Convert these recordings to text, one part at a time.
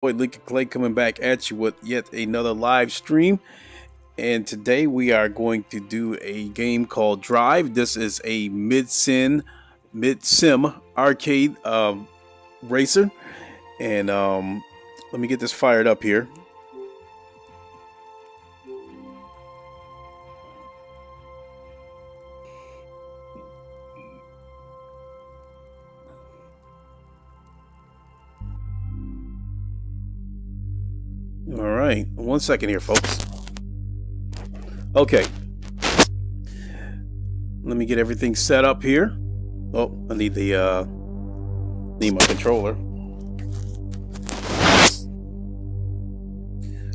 Boy, Lincoln Clay coming back at you with yet another live stream. And today we are going to do a game called Drive. This is a mid-sim arcade racer. And let me get this fired up here. All right, 1 second here, folks. Okay, let me get everything set up here. Oh, I need my controller.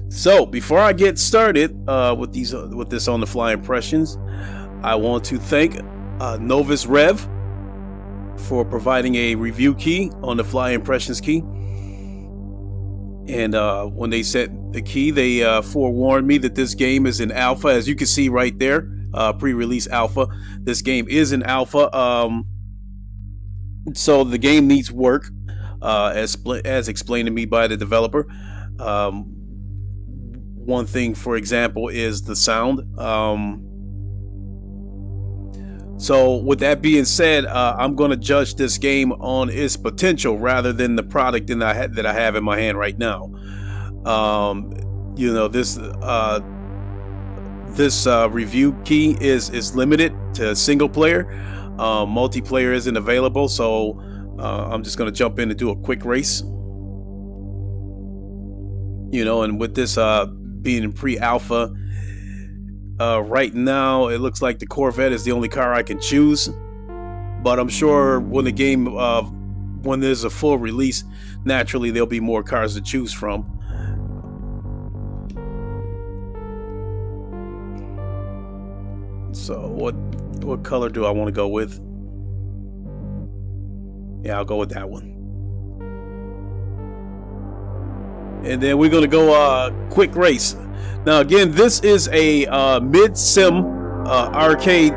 So before I get started with this on the fly impressions, I want to thank Novus Rev for providing a review key on the fly impressions key. And when they sent the key, they forewarned me that this game is in alpha. As you can see right there, pre-release alpha. This game is in alpha. So the game needs work, as explained to me by the developer. One thing, for example, is the sound. So with that being said, I'm going to judge this game on its potential rather than the product that I have in my hand right now. You know, this review key is limited to single player. Multiplayer isn't available, so I'm just going to jump in and do a quick race. You know, and with this being in pre-alpha, right now it looks like the Corvette is the only car I can choose, but I'm sure when the game when there's a full release, naturally there'll be more cars to choose from. So what color do I want to go with? Yeah, I'll go with that one. And then we're gonna go quick race. Now again, this is a mid-sim arcade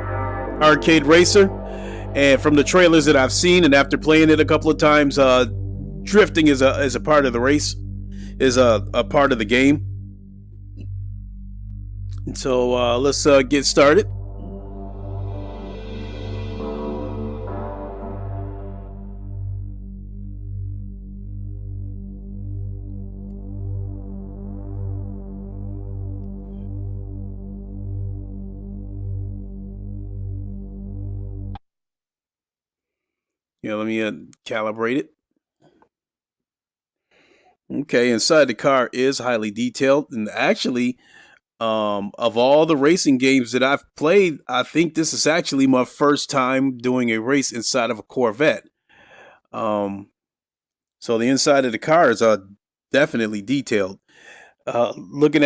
racer, and from the trailers that I've seen and after playing it a couple of times, drifting is a part of the race, is a part of the game. And so let's get started. Yeah, let me calibrate it. Okay, inside the car is highly detailed, and actually, of all the racing games that I've played, I think this is actually my first time doing a race inside of a Corvette. So the inside of the car is definitely detailed. Looking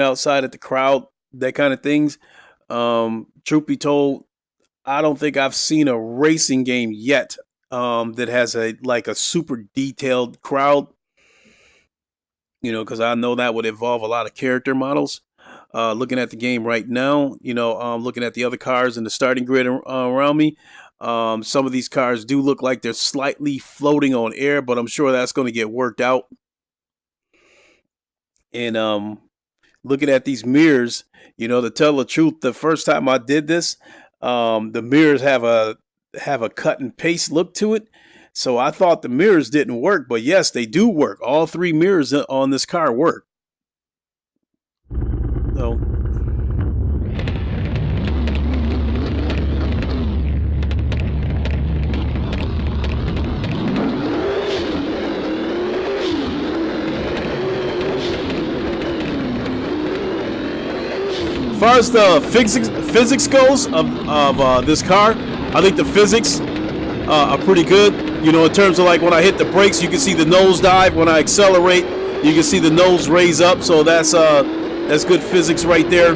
outside at the crowd, that kind of things. Truth be told, I don't think I've seen a racing game yet that has a super detailed crowd. You know, because I know that would involve a lot of character models. Looking at the game right now, you know, looking at the other cars in the starting grid around me, some of these cars do look like they're slightly floating on air, but I'm sure that's going to get worked out. And looking at these mirrors, you know, to tell the truth, the first time I did this, the mirrors have a cut and paste look to it. So I thought the mirrors didn't work, but yes, they do work. All three mirrors on this car work. So as far as the physics goes of this car, I think the physics are pretty good. You know, in terms of like when I hit the brakes, you can see the nose dive. When I accelerate, you can see the nose raise up. So that's good physics right there.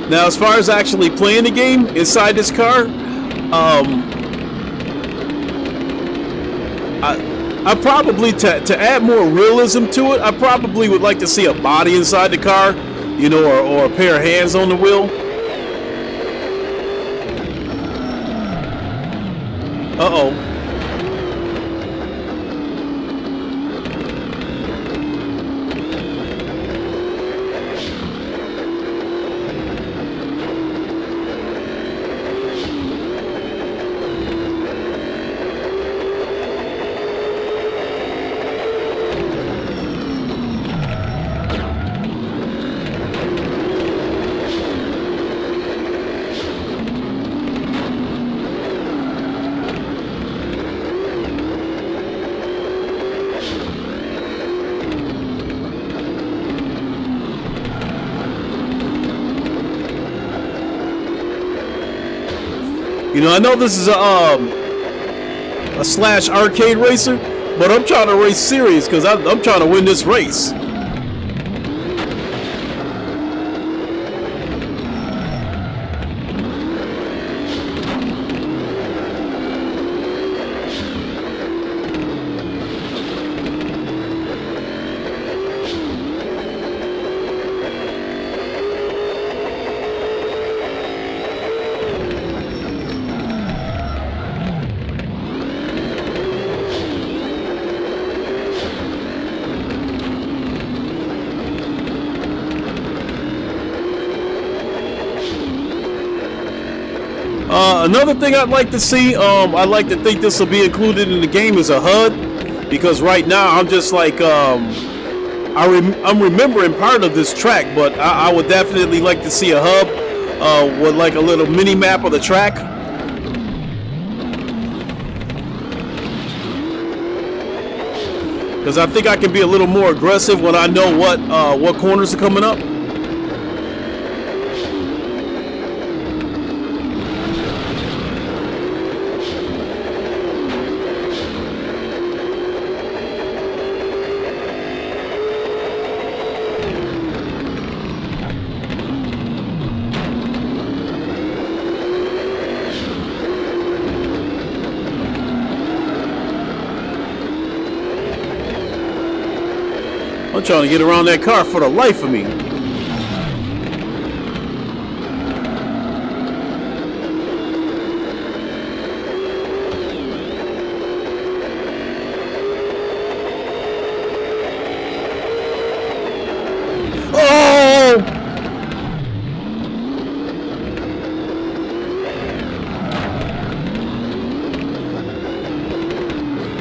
Now, as far as actually playing the game inside this car, I probably, to add more realism to it, I probably would like to see a body inside the car, you know, or a pair of hands on the wheel. Uh-oh. know, I know this is a slash arcade racer, but I'm trying to race serious because I'm trying to win this race. Another thing I'd like to see, I'd like to think this will be included in the game, is a HUD, because right now I'm just like, I'm remembering part of this track, but I would definitely like to see a hub with like a little mini map of the track. Because I think I can be a little more aggressive when I know what corners are coming up. I'm trying to get around that car for the life of me. Oh!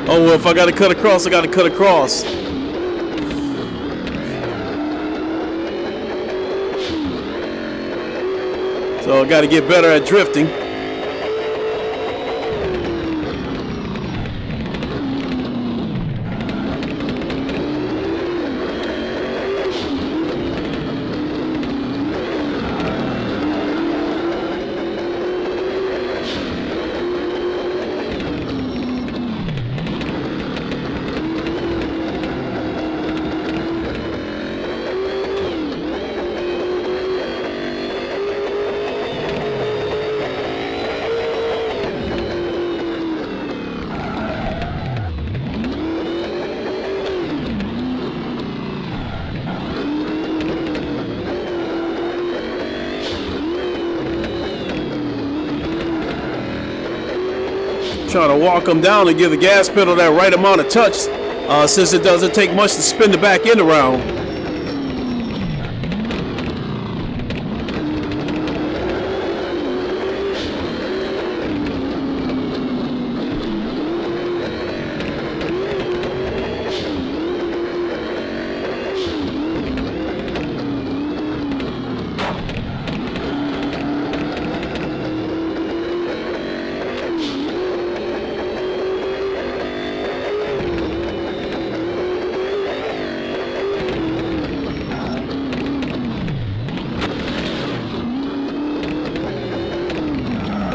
Oh, well, if I gotta cut across, I gotta cut across. So I got to get better at drifting. Trying to walk them down and give the gas pedal that right amount of touch, since it doesn't take much to spin the back end around.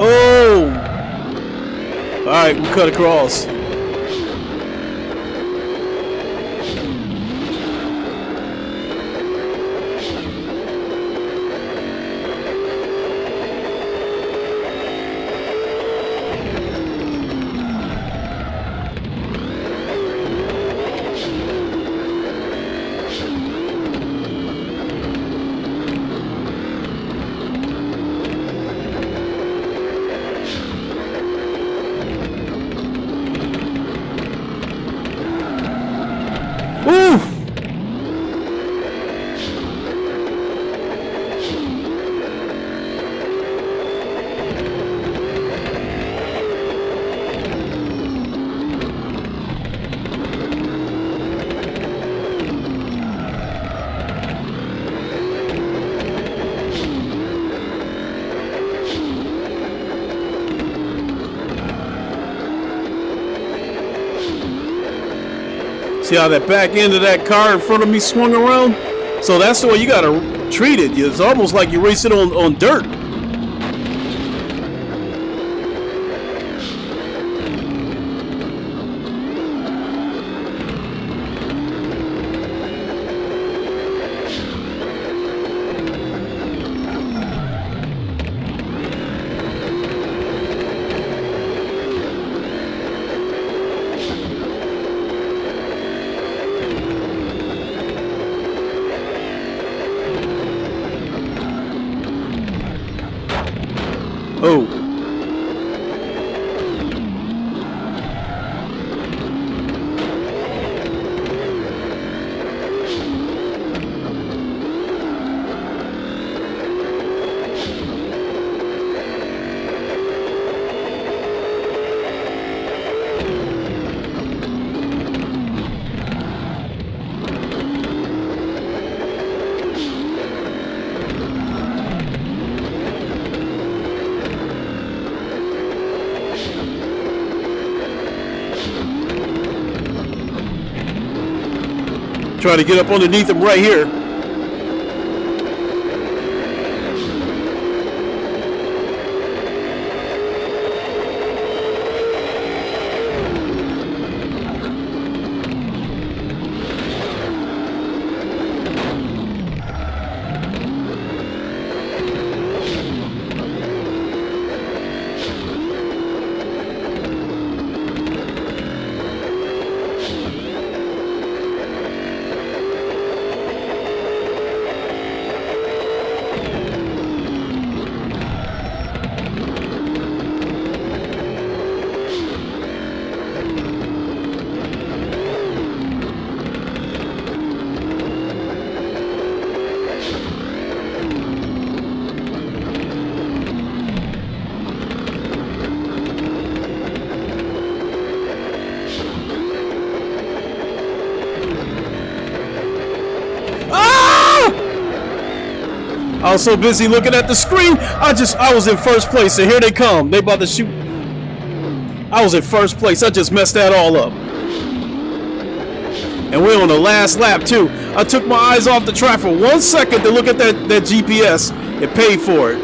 Oh! Alright, we cut across. Woo! See how that back end of that car in front of me swung around? So that's the way you gotta treat it. It's almost like you're racing on dirt. Try to get up underneath him right here. I was so busy looking at the screen, I was in first place, and here they come. They about to shoot. I was in first place. I just messed that all up. And we're on the last lap too. I took my eyes off the track for 1 second to look at that GPS. It paid for it.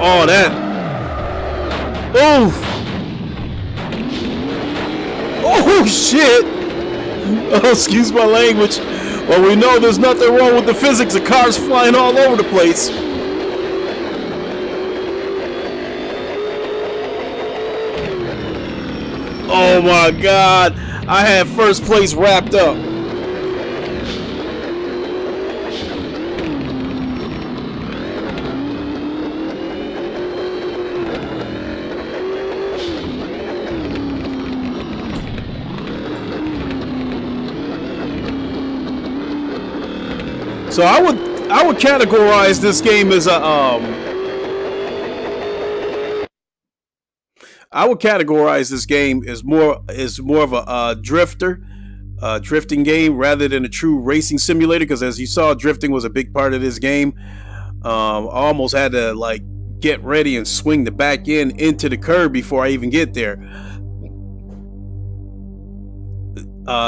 Oh, that. Oh. Oh, shit. Oh, excuse my language. Well, we know there's nothing wrong with the physics of cars flying all over the place. Oh my God, I had first place wrapped up. So I would categorize this game as a I would categorize this game as more of a drifting game rather than a true racing simulator. Because as you saw, drifting was a big part of this game. I almost had to like get ready and swing the back end into the curb before I even get there.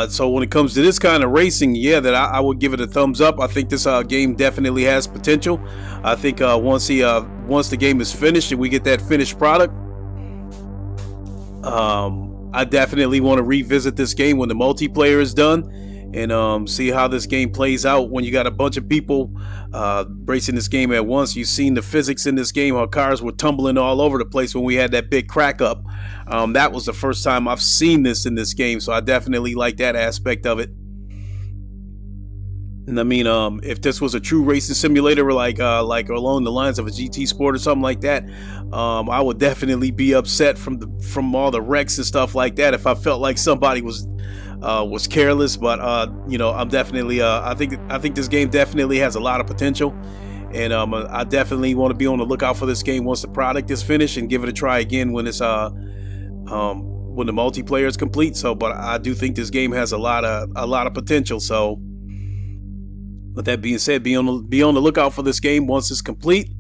So when it comes to this kind of racing, yeah, that I would give it a thumbs up. I think this game definitely has potential. I think once the game is finished and we get that finished product, I definitely want to revisit this game when the multiplayer is done and see how this game plays out when you got a bunch of people racing this game at once. You've seen the physics in this game, how cars were tumbling all over the place when we had that big crack up. That was the first time I've seen this in this game, so I definitely like that aspect of it. And I mean, if this was a true racing simulator, like along the lines of a GT Sport or something like that, I would definitely be upset from all the wrecks and stuff like that if I felt like somebody was careless. But I'm definitely I think this game definitely has a lot of potential, and I definitely want to be on the lookout for this game once the product is finished and give it a try again when it's when the multiplayer is complete. So, but I do think this game has a lot of potential. So. With that being said, be on the lookout for this game once it's complete.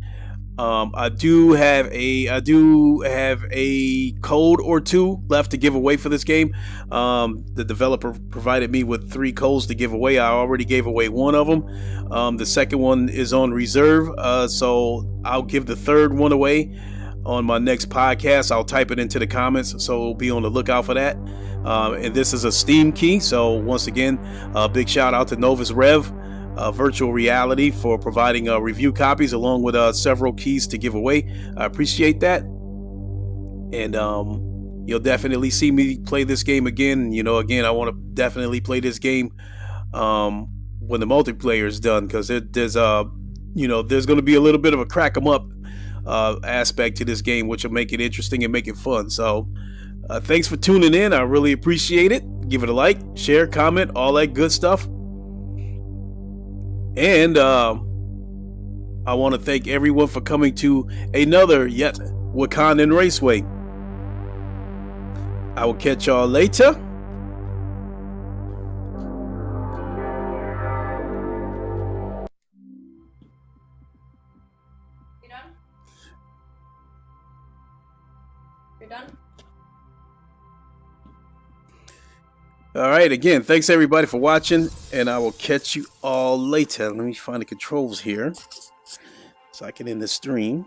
I do have a code or two left to give away for this game. The developer provided me with 3 codes to give away. I already gave away one of them. The second one is on reserve, so I'll give the third one away on my next podcast. I'll type it into the comments, so be on the lookout for that. And this is a Steam key, so once again, big shout out to Novus Rev Virtual Reality for providing review copies along with several keys to give away. I appreciate that, and you'll definitely see me play this game again. Again, I want to definitely play this game when the multiplayer is done, because there's going to be a little bit of a crack 'em up aspect to this game, which will make it interesting and make it fun. So thanks for tuning in. I really appreciate it. Give it a like, share, comment, all that good stuff. And I want to thank everyone for coming to another yet Wakandan Raceway. I will catch y'all later. You done? You're done? All right, again, thanks everybody for watching, and I will catch you all later. Let me find the controls here so I can end the stream.